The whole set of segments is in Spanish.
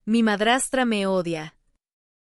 Mi madrastra me odia.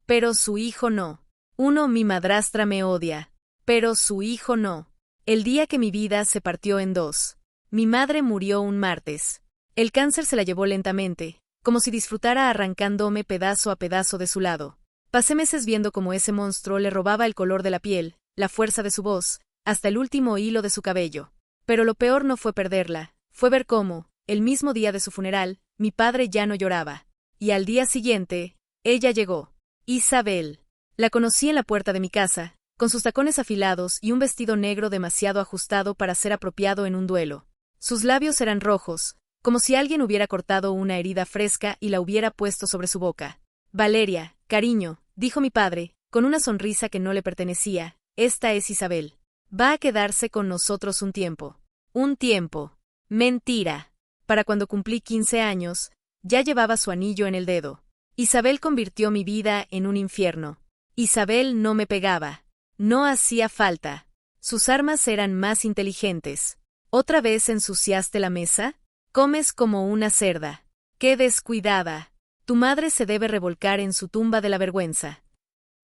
Pero su hijo no. 1. Mi madrastra me odia. Pero su hijo no. El día que mi vida se partió en dos. Mi madre murió un martes. El cáncer se la llevó lentamente, como si disfrutara arrancándome pedazo a pedazo de su lado. Pasé meses viendo cómo ese monstruo le robaba el color de la piel, la fuerza de su voz, hasta el último hilo de su cabello. Pero lo peor no fue perderla, fue ver cómo, el mismo día de su funeral, mi padre ya no lloraba. Y al día siguiente, ella llegó. Isabel. La conocí en la puerta de mi casa, con sus tacones afilados y un vestido negro demasiado ajustado para ser apropiado en un duelo. Sus labios eran rojos, como si alguien hubiera cortado una herida fresca y la hubiera puesto sobre su boca. Valeria, cariño, dijo mi padre, con una sonrisa que no le pertenecía, esta es Isabel. Va a quedarse con nosotros un tiempo. Un tiempo. Mentira. Para cuando cumplí 15 años, ya llevaba su anillo en el dedo. Isabel convirtió mi vida en un infierno. Isabel no me pegaba. No hacía falta. Sus armas eran más inteligentes. ¿Otra vez ensuciaste la mesa? Comes como una cerda. ¡Qué descuidada! Tu madre se debe revolcar en su tumba de la vergüenza.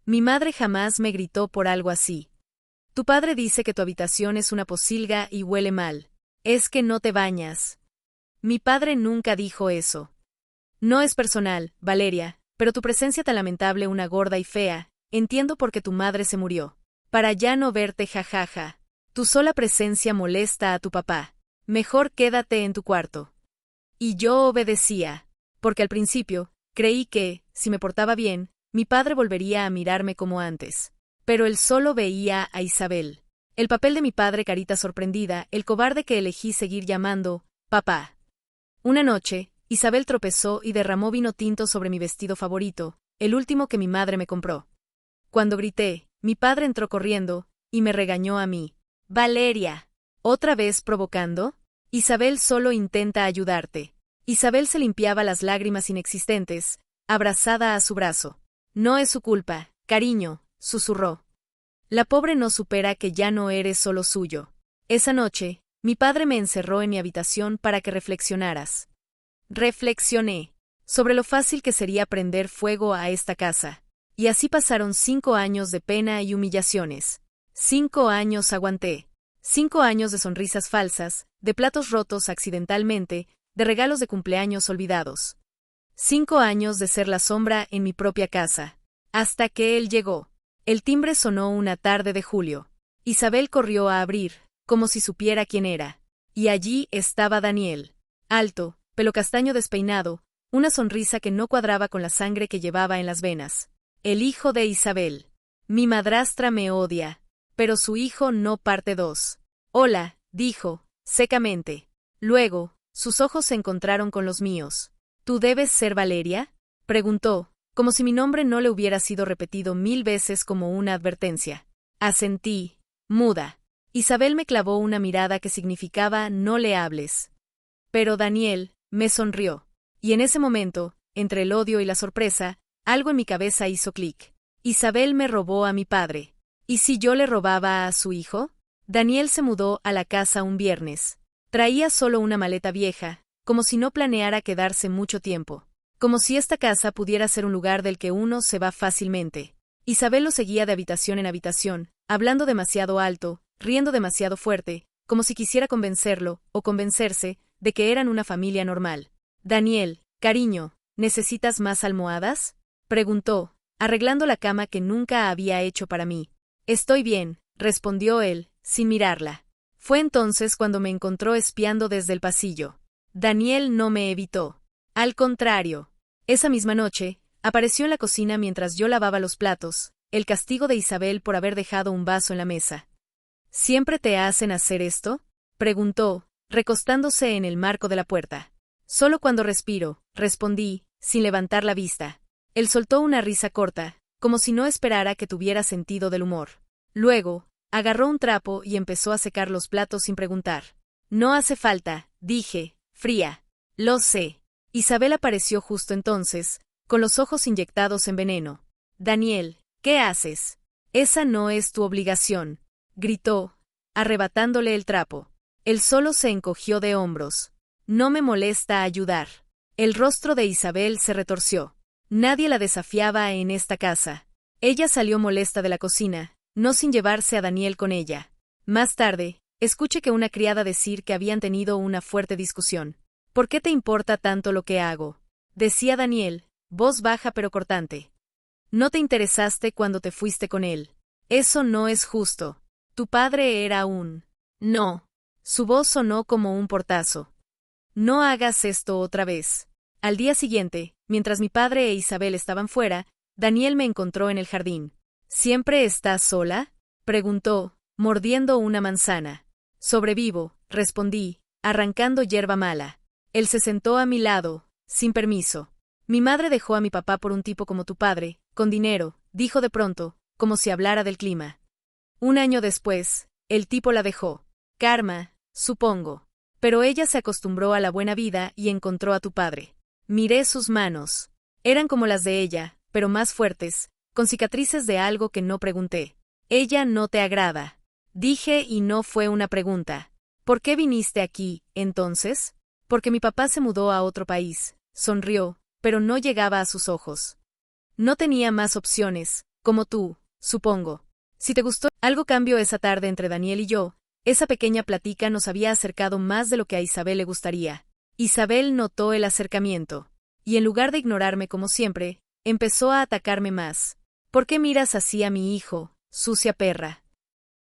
Mi madre jamás me gritó por algo así. Tu padre dice que tu habitación es una posilga y huele mal. Es que no te bañas. Mi padre nunca dijo eso. No es personal, Valeria, pero tu presencia tan lamentable, una gorda y fea, entiendo por qué tu madre se murió. Para ya no verte jajaja. Tu sola presencia molesta a tu papá. Mejor quédate en tu cuarto. Y yo obedecía, porque al principio, creí que, si me portaba bien, mi padre volvería a mirarme como antes. Pero él solo veía a Isabel. El papel de mi padre, carita sorprendida, el cobarde que elegí seguir llamando papá. Una noche, Isabel tropezó y derramó vino tinto sobre mi vestido favorito, el último que mi madre me compró. Cuando grité, mi padre entró corriendo, y me regañó a mí. Valeria, ¿otra vez provocando? Isabel solo intenta ayudarte. Isabel se limpiaba las lágrimas inexistentes, abrazada a su brazo. No es su culpa, cariño, susurró. La pobre no supera que ya no eres solo suyo. Esa noche, mi padre me encerró en mi habitación para que reflexionaras. Reflexioné sobre lo fácil que sería prender fuego a esta casa. Y así pasaron 5 años de pena y humillaciones. 5 años aguanté. 5 años de sonrisas falsas, de platos rotos accidentalmente, de regalos de cumpleaños olvidados. 5 años de ser la sombra en mi propia casa. Hasta que él llegó. El timbre sonó una tarde de julio. Isabel corrió a abrir, como si supiera quién era. Y allí estaba Daniel. Alto, pelo castaño despeinado, una sonrisa que no cuadraba con la sangre que llevaba en las venas. El hijo de Isabel. Mi madrastra me odia, pero su hijo no parte dos. Hola, dijo, secamente. Luego, sus ojos se encontraron con los míos. ¿Tú debes ser Valeria? Preguntó, como si mi nombre no le hubiera sido repetido 1000 veces como una advertencia. Asentí, muda. Isabel me clavó una mirada que significaba no le hables. Pero Daniel me sonrió. Y en ese momento, entre el odio y la sorpresa, algo en mi cabeza hizo clic. Isabel me robó a mi padre. ¿Y si yo le robaba a su hijo? Daniel se mudó a la casa un viernes. Traía solo una maleta vieja, como si no planeara quedarse mucho tiempo. Como si esta casa pudiera ser un lugar del que uno se va fácilmente. Isabel lo seguía de habitación en habitación, hablando demasiado alto, riendo demasiado fuerte, como si quisiera convencerlo, o convencerse, de que eran una familia normal. Daniel, cariño, ¿necesitas más almohadas? Preguntó, arreglando la cama que nunca había hecho para mí. Estoy bien, respondió él, sin mirarla. Fue entonces cuando me encontró espiando desde el pasillo. Daniel no me evitó. Al contrario, esa misma noche, apareció en la cocina mientras yo lavaba los platos, el castigo de Isabel por haber dejado un vaso en la mesa. ¿Siempre te hacen hacer esto? Preguntó, recostándose en el marco de la puerta. Solo cuando respiro, respondí, sin levantar la vista. Él soltó una risa corta, como si no esperara que tuviera sentido del humor. Luego, agarró un trapo y empezó a secar los platos sin preguntar. No hace falta, dije, fría. Lo sé. Isabel apareció justo entonces, con los ojos inyectados en veneno. Daniel, ¿qué haces? Esa no es tu obligación, gritó, arrebatándole el trapo. Él solo se encogió de hombros. No me molesta ayudar. El rostro de Isabel se retorció. Nadie la desafiaba en esta casa. Ella salió molesta de la cocina, no sin llevarse a Daniel con ella. Más tarde, escuché que una criada decir que habían tenido una fuerte discusión. ¿Por qué te importa tanto lo que hago? Decía Daniel, voz baja pero cortante. No te interesaste cuando te fuiste con él. Eso no es justo. Tu padre era un... No. Su voz sonó como un portazo. No hagas esto otra vez. Al día siguiente, mientras mi padre e Isabel estaban fuera, Daniel me encontró en el jardín. ¿Siempre estás sola? Preguntó, mordiendo una manzana. Sobrevivo, respondí, arrancando hierba mala. Él se sentó a mi lado, sin permiso. Mi madre dejó a mi papá por un tipo como tu padre, con dinero, dijo de pronto, como si hablara del clima. 1 año después, el tipo la dejó. Karma, supongo. Pero ella se acostumbró a la buena vida y encontró a tu padre. Miré sus manos. Eran como las de ella, pero más fuertes, con cicatrices de algo que no pregunté. Ella no te agrada. Dije y no fue una pregunta. ¿Por qué viniste aquí, entonces? Porque mi papá se mudó a otro país. Sonrió, pero no llegaba a sus ojos. No tenía más opciones, como tú, supongo. Si te gustó, algo cambió esa tarde entre Daniel y yo. Esa pequeña plática nos había acercado más de lo que a Isabel le gustaría. Isabel notó el acercamiento. Y en lugar de ignorarme como siempre, empezó a atacarme más. ¿Por qué miras así a mi hijo, sucia perra?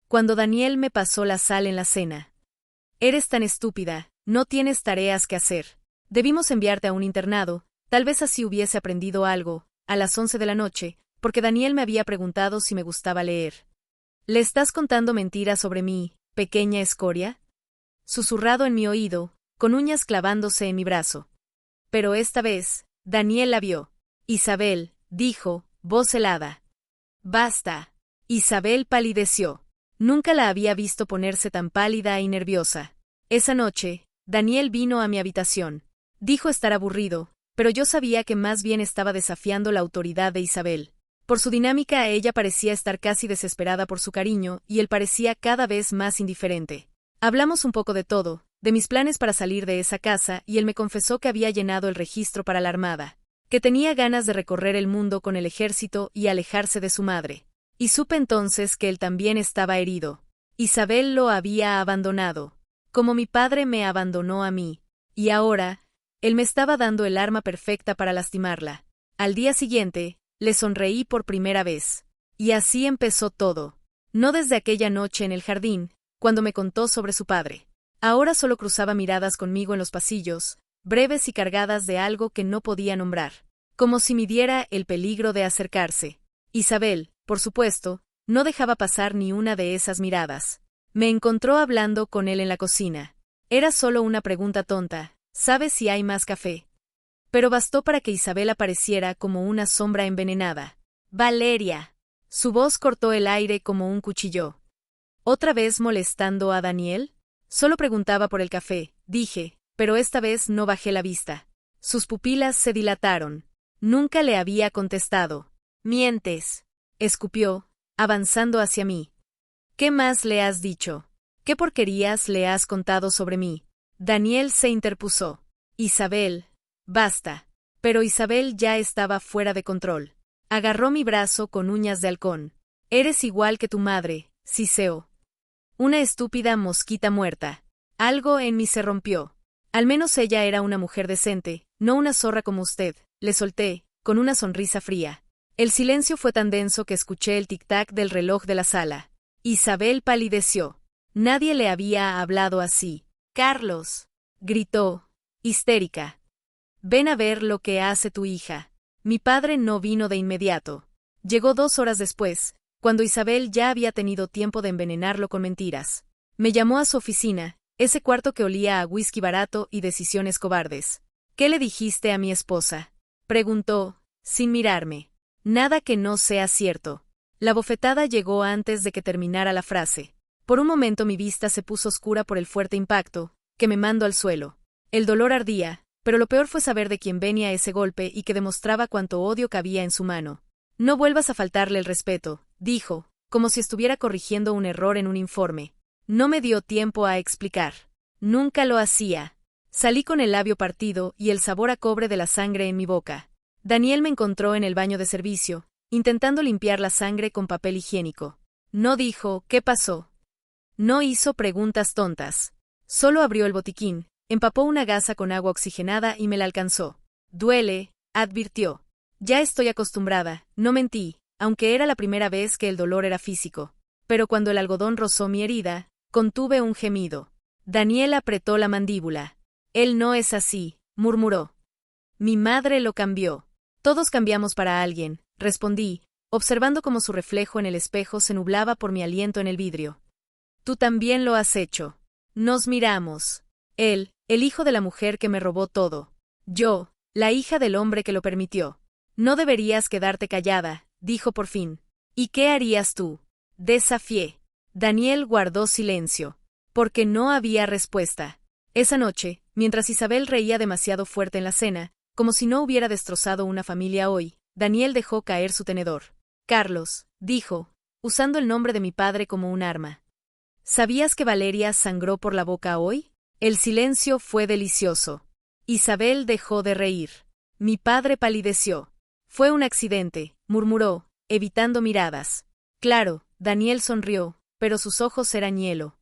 Cuando Daniel me pasó la sal en la cena. Eres tan estúpida, no tienes tareas que hacer. Debimos enviarte a un internado, tal vez así hubiese aprendido algo, a las 11 de la noche, porque Daniel me había preguntado si me gustaba leer. ¿Le estás contando mentiras sobre mí, pequeña escoria? Susurrado en mi oído, con uñas clavándose en mi brazo. Pero esta vez, Daniel la vio. Isabel, dijo, voz helada. Basta. Isabel palideció. Nunca la había visto ponerse tan pálida y nerviosa. Esa noche, Daniel vino a mi habitación. Dijo estar aburrido, pero yo sabía que más bien estaba desafiando la autoridad de Isabel. Por su dinámica ella parecía estar casi desesperada por su cariño y él parecía cada vez más indiferente. Hablamos un poco de todo, de mis planes para salir de esa casa y él me confesó que había llenado el registro para la armada, que tenía ganas de recorrer el mundo con el ejército y alejarse de su madre. Y supe entonces que él también estaba herido. Isabel lo había abandonado, como mi padre me abandonó a mí. Y ahora, él me estaba dando el arma perfecta para lastimarla. Al día siguiente, le sonreí por primera vez. Y así empezó todo. No desde aquella noche en el jardín, cuando me contó sobre su padre. Ahora solo cruzaba miradas conmigo en los pasillos, breves y cargadas de algo que no podía nombrar, como si midiera el peligro de acercarse. Isabel, por supuesto, no dejaba pasar ni una de esas miradas. Me encontró hablando con él en la cocina. Era solo una pregunta tonta, ¿sabes si hay más café? Pero bastó para que Isabel apareciera como una sombra envenenada. Valeria. Su voz cortó el aire como un cuchillo. ¿Otra vez molestando a Daniel? Solo preguntaba por el café, dije, pero esta vez no bajé la vista. Sus pupilas se dilataron. Nunca le había contestado. Mientes. Escupió, avanzando hacia mí. ¿Qué más le has dicho? ¿Qué porquerías le has contado sobre mí? Daniel se interpuso. Isabel. Basta. Pero Isabel ya estaba fuera de control. Agarró mi brazo con uñas de halcón. Eres igual que tu madre, Siseo. Una estúpida mosquita muerta. Algo en mí se rompió. Al menos ella era una mujer decente, no una zorra como usted, le solté, con una sonrisa fría. El silencio fue tan denso que escuché el tic-tac del reloj de la sala. Isabel palideció. Nadie le había hablado así. Carlos, gritó, histérica. Ven a ver lo que hace tu hija. Mi padre no vino de inmediato. Llegó 2 horas después, cuando Isabel ya había tenido tiempo de envenenarlo con mentiras. Me llamó a su oficina, ese cuarto que olía a whisky barato y decisiones cobardes. ¿Qué le dijiste a mi esposa? Preguntó, sin mirarme. Nada que no sea cierto. La bofetada llegó antes de que terminara la frase. Por un momento mi vista se puso oscura por el fuerte impacto, que me mandó al suelo. El dolor ardía, pero lo peor fue saber de quién venía ese golpe y que demostraba cuánto odio cabía en su mano. No vuelvas a faltarle el respeto, dijo, como si estuviera corrigiendo un error en un informe. No me dio tiempo a explicar. Nunca lo hacía. Salí con el labio partido y el sabor a cobre de la sangre en mi boca. Daniel me encontró en el baño de servicio, intentando limpiar la sangre con papel higiénico. No dijo, ¿qué pasó? No hizo preguntas tontas. Solo abrió el botiquín, empapó una gasa con agua oxigenada y me la alcanzó. Duele, advirtió. Ya estoy acostumbrada, no mentí, aunque era la primera vez que el dolor era físico. Pero cuando el algodón rozó mi herida, contuve un gemido. Daniel apretó la mandíbula. Él no es así, murmuró. Mi madre lo cambió. Todos cambiamos para alguien, respondí, observando cómo su reflejo en el espejo se nublaba por mi aliento en el vidrio. Tú también lo has hecho. Nos miramos. Él, el hijo de la mujer que me robó todo. Yo, la hija del hombre que lo permitió. No deberías quedarte callada, dijo por fin. ¿Y qué harías tú? Desafié. Daniel guardó silencio, porque no había respuesta. Esa noche, mientras Isabel reía demasiado fuerte en la cena, como si no hubiera destrozado una familia hoy, Daniel dejó caer su tenedor. Carlos, dijo, usando el nombre de mi padre como un arma. ¿Sabías que Valeria sangró por la boca hoy? El silencio fue delicioso. Isabel dejó de reír. Mi padre palideció. Fue un accidente, murmuró, evitando miradas. Claro, Daniel sonrió, pero sus ojos eran hielo.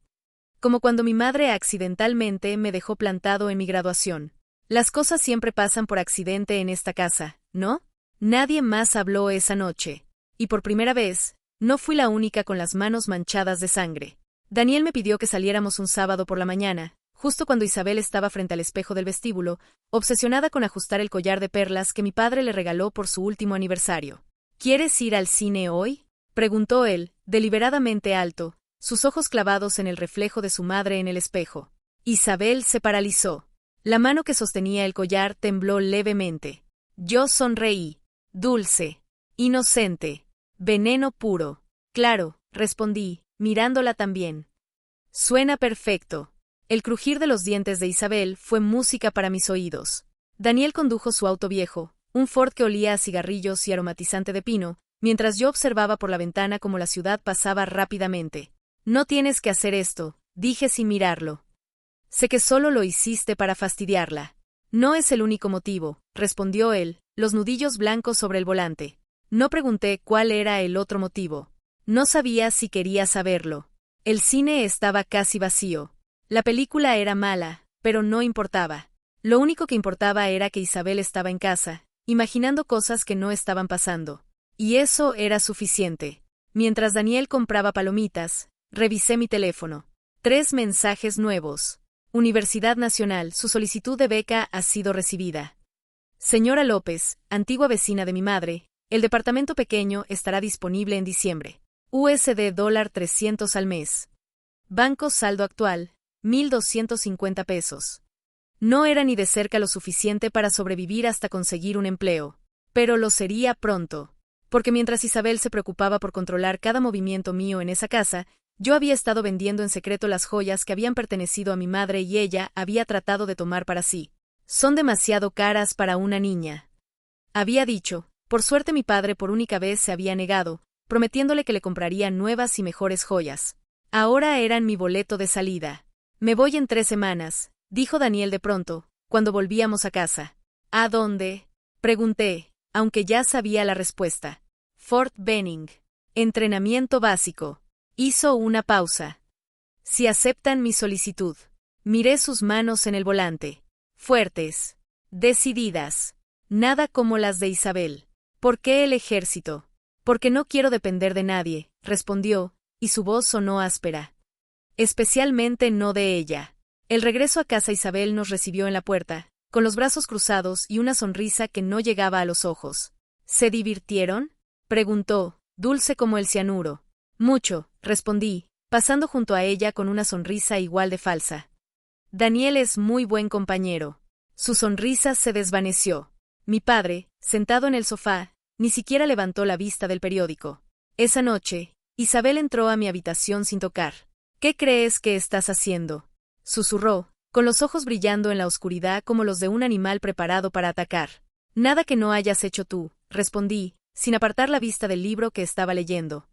Como cuando mi madre accidentalmente me dejó plantado en mi graduación. Las cosas siempre pasan por accidente en esta casa, ¿no? Nadie más habló esa noche. Y por primera vez, no fui la única con las manos manchadas de sangre. Daniel me pidió que saliéramos un sábado por la mañana, justo cuando Isabel estaba frente al espejo del vestíbulo, obsesionada con ajustar el collar de perlas que mi padre le regaló por su último aniversario. ¿Quieres ir al cine hoy?, preguntó él, deliberadamente alto, sus ojos clavados en el reflejo de su madre en el espejo. Isabel se paralizó. La mano que sostenía el collar tembló levemente. Yo sonreí. Dulce. Inocente. Veneno puro. Claro, respondí, mirándola también. Suena perfecto. El crujir de los dientes de Isabel fue música para mis oídos. Daniel condujo su auto viejo, un Ford que olía a cigarrillos y aromatizante de pino, mientras yo observaba por la ventana cómo la ciudad pasaba rápidamente. No tienes que hacer esto, dije sin mirarlo. Sé que solo lo hiciste para fastidiarla. No es el único motivo, respondió él, los nudillos blancos sobre el volante. No pregunté cuál era el otro motivo. No sabía si quería saberlo. El cine estaba casi vacío. La película era mala, pero no importaba. Lo único que importaba era que Isabel estaba en casa, imaginando cosas que no estaban pasando. Y eso era suficiente. Mientras Daniel compraba palomitas, revisé mi teléfono. 3 mensajes nuevos. Universidad Nacional, su solicitud de beca ha sido recibida. Señora López, antigua vecina de mi madre, el departamento pequeño estará disponible en diciembre. USD $300 al mes. Banco saldo actual, 1,250 pesos. No era ni de cerca lo suficiente para sobrevivir hasta conseguir un empleo, pero lo sería pronto. Porque mientras Isabel se preocupaba por controlar cada movimiento mío en esa casa, yo había estado vendiendo en secreto las joyas que habían pertenecido a mi madre y ella había tratado de tomar para sí. Son demasiado caras para una niña. Había dicho, por suerte mi padre por única vez se había negado, prometiéndole que le compraría nuevas y mejores joyas. Ahora eran mi boleto de salida. Me voy en 3 semanas, dijo Daniel de pronto, cuando volvíamos a casa. ¿A dónde?, pregunté, aunque ya sabía la respuesta. Fort Benning. Entrenamiento básico. Hizo una pausa. Si aceptan mi solicitud. Miré sus manos en el volante. Fuertes. Decididas. Nada como las de Isabel. ¿Por qué el ejército? Porque no quiero depender de nadie, respondió, y su voz sonó áspera. Especialmente no de ella. El regreso a casa Isabel nos recibió en la puerta, con los brazos cruzados y una sonrisa que no llegaba a los ojos. ¿Se divirtieron?, preguntó, dulce como el cianuro. Mucho, respondí, pasando junto a ella con una sonrisa igual de falsa. Daniel es muy buen compañero. Su sonrisa se desvaneció. Mi padre, sentado en el sofá, ni siquiera levantó la vista del periódico. Esa noche, Isabel entró a mi habitación sin tocar. ¿Qué crees que estás haciendo?, susurró, con los ojos brillando en la oscuridad como los de un animal preparado para atacar. Nada que no hayas hecho tú, respondí, sin apartar la vista del libro que estaba leyendo.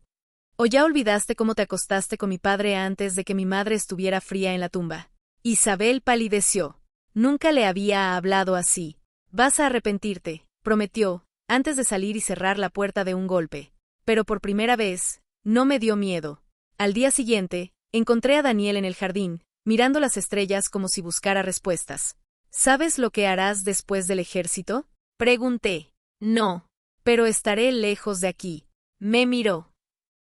¿O ya olvidaste cómo te acostaste con mi padre antes de que mi madre estuviera fría en la tumba? Isabel palideció. Nunca le había hablado así. Vas a arrepentirte, prometió, antes de salir y cerrar la puerta de un golpe. Pero por primera vez, no me dio miedo. Al día siguiente, encontré a Daniel en el jardín, mirando las estrellas como si buscara respuestas. ¿Sabes lo que harás después del ejército? Pregunté. No. Pero estaré lejos de aquí. Me miró.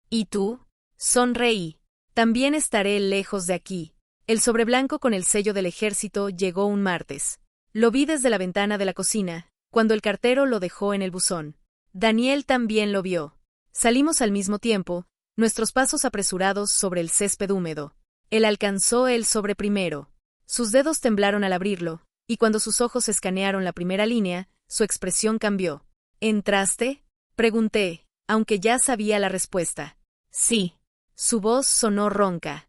¿Y tú? Sonreí. También estaré lejos de aquí. El sobre blanco con el sello del ejército llegó un martes. Lo vi desde la ventana de la cocina, cuando el cartero lo dejó en el buzón. Daniel también lo vio. Salimos al mismo tiempo, nuestros pasos apresurados sobre el césped húmedo. Él alcanzó el sobre primero. Sus dedos temblaron al abrirlo, y cuando sus ojos escanearon la primera línea, su expresión cambió. ¿Entraste? Pregunté, aunque ya sabía la respuesta. Sí. Su voz sonó ronca.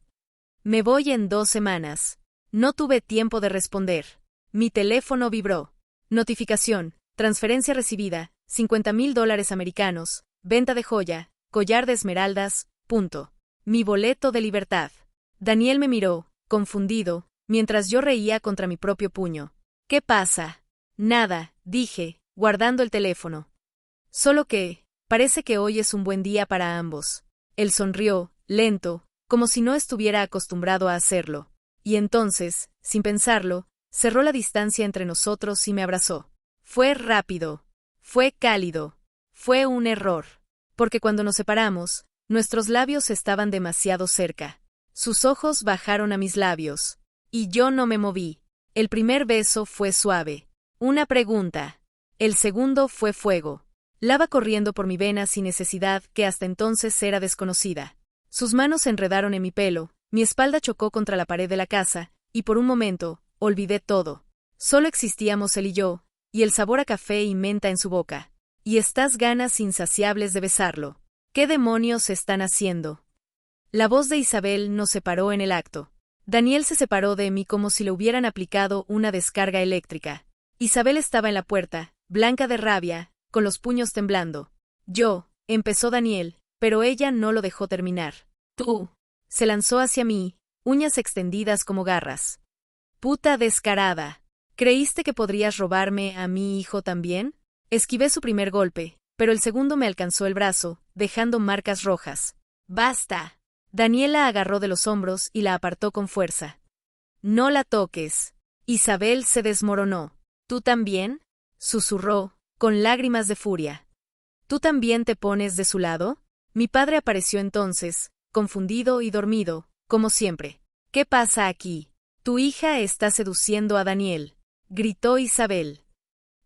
Me voy en 2 semanas. No tuve tiempo de responder. Mi teléfono vibró. Notificación, transferencia recibida, $50,000 americanos, venta de joya, collar de esmeraldas, punto. Mi boleto de libertad. Daniel me miró, confundido, mientras yo reía contra mi propio puño. ¿Qué pasa? Nada, dije, guardando el teléfono. Solo que, parece que hoy es un buen día para ambos. Él sonrió, lento, como si no estuviera acostumbrado a hacerlo. Y entonces, sin pensarlo, cerró la distancia entre nosotros y me abrazó. Fue rápido. Fue cálido. Fue un error. Porque cuando nos separamos, nuestros labios estaban demasiado cerca. Sus ojos bajaron a mis labios. Y yo no me moví. El primer beso fue suave. Una pregunta. El segundo fue fuego. Lava corriendo por mi vena sin necesidad que hasta entonces era desconocida. Sus manos se enredaron en mi pelo, mi espalda chocó contra la pared de la casa, y por un momento, olvidé todo. Solo existíamos él y el sabor a café y menta en su boca. Y estas ganas insaciables de besarlo. ¿Qué demonios están haciendo? La voz de Isabel nos separó en el acto. Daniel se separó de mí como si le hubieran aplicado una descarga eléctrica. Isabel estaba en la puerta, blanca de rabia, con los puños temblando. Empezó Daniel, pero ella no lo dejó terminar. Tú. Se lanzó hacia mí, uñas extendidas como garras. Puta descarada. ¿Creíste que podrías robarme a mi hijo también? Esquivé su primer golpe, pero el segundo me alcanzó el brazo, dejando marcas rojas. ¡Basta! Daniel la agarró de los hombros y la apartó con fuerza. No la toques. Isabel se desmoronó. ¿Tú también? Susurró, con lágrimas de furia. ¿Tú también te pones de su lado? Mi padre apareció entonces, confundido y dormido, como siempre. ¿Qué pasa aquí? Tu hija está seduciendo a Daniel, gritó Isabel.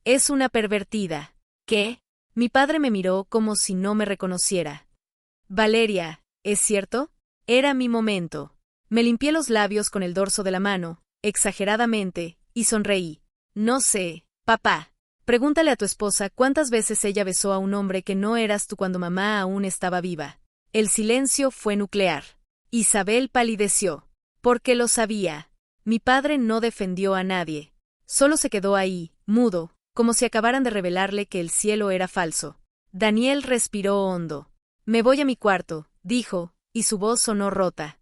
Es una pervertida. ¿Qué? Mi padre me miró como si no me reconociera. Valeria, ¿es cierto? Era mi momento. Me limpié los labios con el dorso de la mano, exageradamente, y sonreí. No sé, papá. Pregúntale a tu esposa cuántas veces ella besó a un hombre que no eras tú cuando mamá aún estaba viva. El silencio fue nuclear. Isabel palideció. Porque lo sabía. Mi padre no defendió a nadie. Solo se quedó ahí, mudo, como si acabaran de revelarle que el cielo era falso. Daniel respiró hondo. Me voy a mi cuarto, dijo, y su voz sonó rota.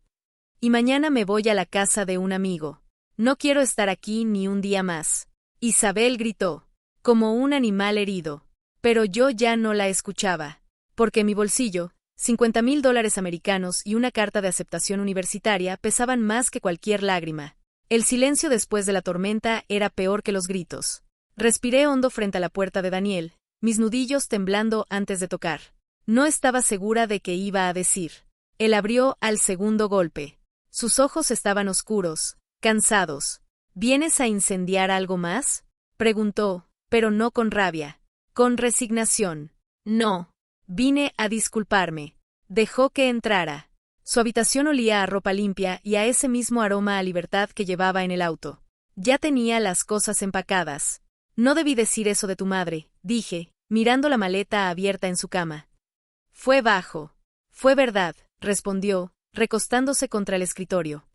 Y mañana me voy a la casa de un amigo. No quiero estar aquí ni un día más. Isabel gritó, como un animal herido. Pero yo ya no la escuchaba. Porque en mi bolsillo, $50,000 americanos y una carta de aceptación universitaria pesaban más que cualquier lágrima. El silencio después de la tormenta era peor que los gritos. Respiré hondo frente a la puerta de Daniel, mis nudillos temblando antes de tocar. No estaba segura de qué iba a decir. Él abrió al segundo golpe. Sus ojos estaban oscuros, cansados. ¿Vienes a incendiar algo más? Preguntó, pero no con rabia. Con resignación. No. Vine a disculparme. Dejó que entrara. Su habitación olía a ropa limpia y a ese mismo aroma a libertad que llevaba en el auto. Ya tenía las cosas empacadas. No debí decir eso de tu madre, dije, mirando la maleta abierta en su cama. Fue bajo. Fue verdad, respondió, recostándose contra el escritorio.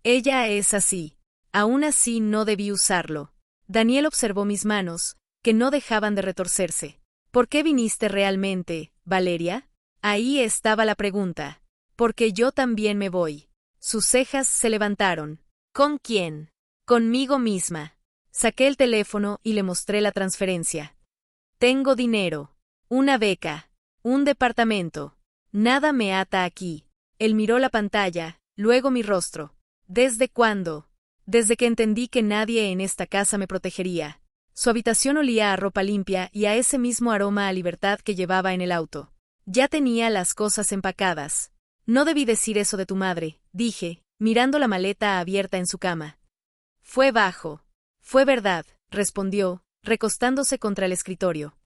Ella es así. Aún así no debí usarlo. Daniel observó mis manos, que no dejaban de retorcerse. ¿Por qué viniste realmente, Valeria? Ahí estaba la pregunta. Porque yo también me voy. Sus cejas se levantaron. ¿Con quién? Conmigo misma. Saqué el teléfono y le mostré la transferencia. Tengo dinero. Una beca. Un departamento. Nada me ata aquí. Él miró la pantalla, luego mi rostro. ¿Desde cuándo? Desde que entendí que nadie en esta casa me protegería. Su habitación olía a ropa limpia y a ese mismo aroma a libertad que llevaba en el auto. Ya tenía las cosas empacadas. No debí decir eso de tu madre, dije, mirando la maleta abierta en su cama. Fue bajo. Fue verdad, respondió, recostándose contra el escritorio.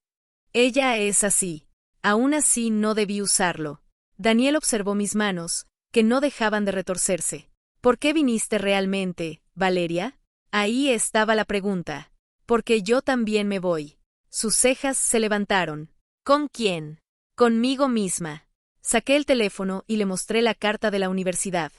Ella es así. Aún así no debí usarlo. Daniel observó mis manos, que no dejaban de retorcerse. ¿Por qué viniste realmente, Valeria? Ahí estaba la pregunta. Porque yo también me voy. Sus cejas se levantaron. ¿Con quién? Conmigo misma. Saqué el teléfono y le mostré la carta de la universidad.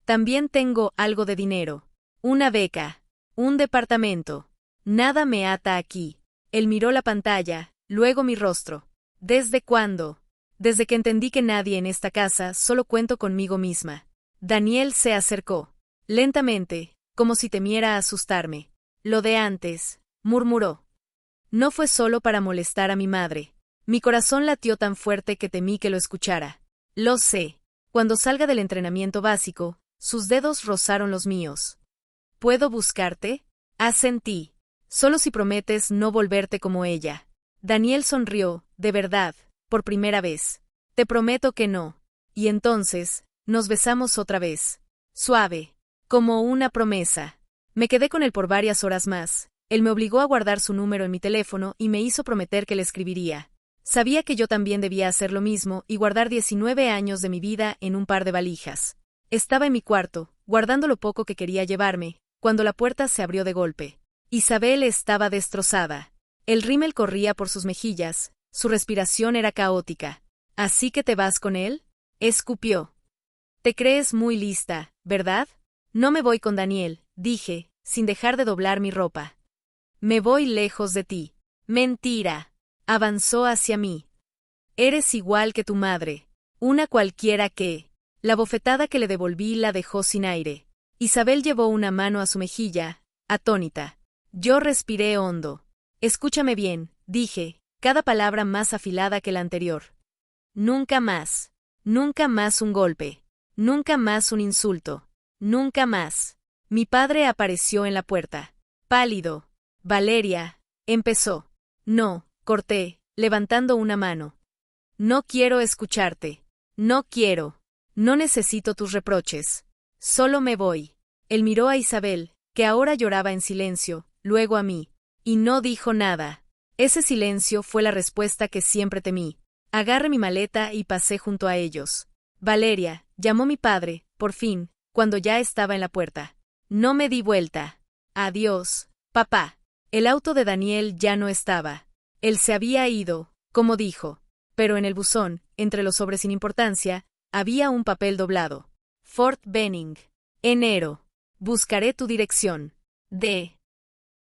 También tengo algo de dinero. Una beca. Un departamento. Nada me ata aquí. Él miró la pantalla, luego mi rostro. ¿Desde cuándo? Desde que entendí que nadie en esta casa, solo cuento conmigo misma. Daniel se acercó. Lentamente, como si temiera asustarme. Lo de antes, murmuró. No fue solo para molestar a mi madre. Mi corazón latió tan fuerte que temí que lo escuchara. Lo sé. Cuando salga del entrenamiento básico, sus dedos rozaron los míos. ¿Puedo buscarte? Asentí. Solo si prometes no volverte como ella. Daniel sonrió, de verdad, por primera vez. Te prometo que no. Y entonces, nos besamos otra vez. Suave. Como una promesa. Me quedé con él por varias horas más. Él me obligó a guardar su número en mi teléfono y me hizo prometer que le escribiría. Sabía que yo también debía hacer lo mismo y guardar 19 años de mi vida en un par de valijas. Estaba en mi cuarto, guardando lo poco que quería llevarme, cuando la puerta se abrió de golpe. Isabel estaba destrozada. El rímel corría por sus mejillas, su respiración era caótica. ¿Así que te vas con él? Escupió. Te crees muy lista, ¿verdad? No me voy con Daniel, dije, sin dejar de doblar mi ropa. Me voy lejos de ti. Mentira. Avanzó hacia mí. Eres igual que tu madre. Una cualquiera que... La bofetada que le devolví la dejó sin aire. Isabel llevó una mano a su mejilla, atónita. Yo respiré hondo. Escúchame bien, dije, cada palabra más afilada que la anterior. Nunca más. Nunca más un golpe. Nunca más un insulto. Nunca más. Mi padre apareció en la puerta. Pálido. Valeria, empezó. No, corté, levantando una mano. No quiero escucharte. No quiero. No necesito tus reproches. Solo me voy. Él miró a Isabel, que ahora lloraba en silencio, luego a mí. Y no dijo nada. Ese silencio fue la respuesta que siempre temí. Agarré mi maleta y pasé junto a ellos. Valeria, llamó mi padre, por fin, cuando ya estaba en la puerta. No me di vuelta. Adiós, papá. El auto de Daniel ya no estaba. Él se había ido, como dijo. Pero en el buzón, entre los sobres sin importancia, había un papel doblado. Fort Benning. Enero. Buscaré tu dirección. D.